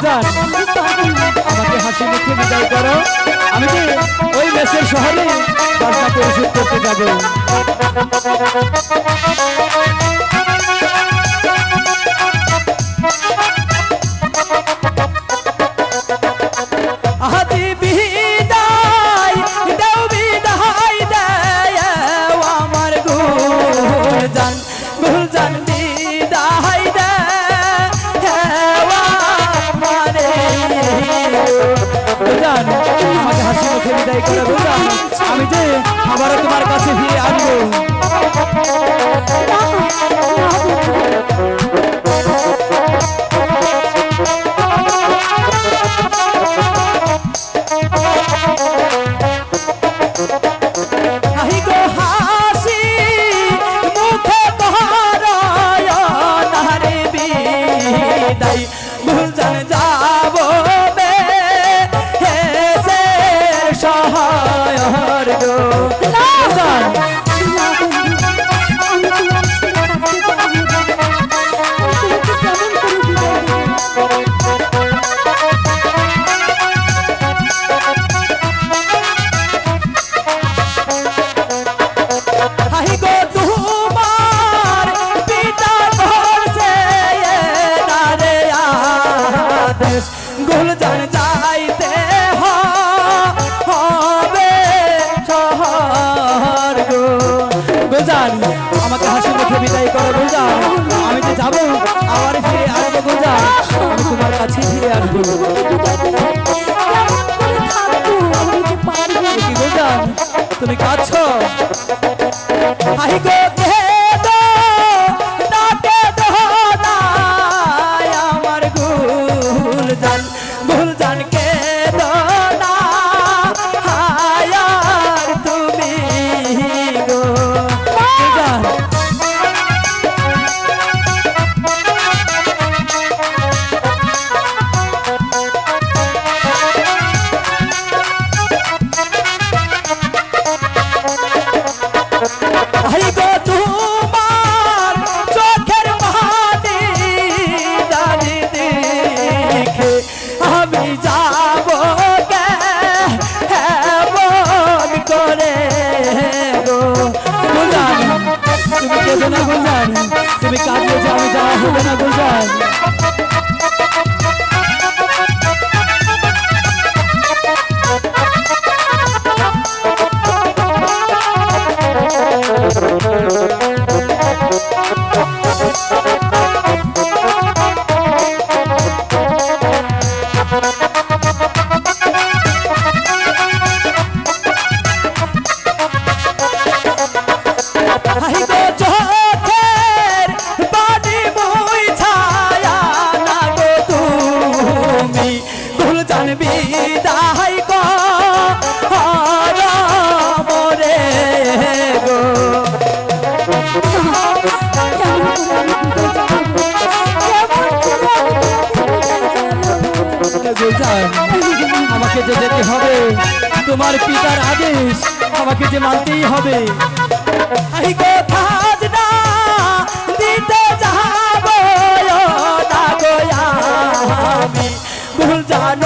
গুলজান আমাকে হাসি মুখে বিদায় করো। আমি যে ওই মেসের শহরে বাসনা পরিশোধ করতে যাব। আমাকে হাসি মুখে বিদায় করে বুঝলাম আমি যে আবারও তোমার কাছে ফিরে আসবো। গুলজান যাইতে হবে শহর গো। গুলজান আমাকে হাসি মুখে বিদায় করো গুলজান। আমি যে যাবো আবার ফিরে আসবো গুলজান। আমি তোমার কাছে ফিরে আসবো। কি গুলজান তুমি কাঁদছো? আমার গুলজান গুলজান কে দো না হায়ার তুমি গো। গুলজান তুমি কাঁদলে যে আমি যাওয়া হবে না গুলজান। বিদায় মোরে গো। আমাকে যে যেতে হবে, তোমার পিতার আদেশ আমাকে যে মানতেই হবে। দিতে যাবো আমি গুলজান।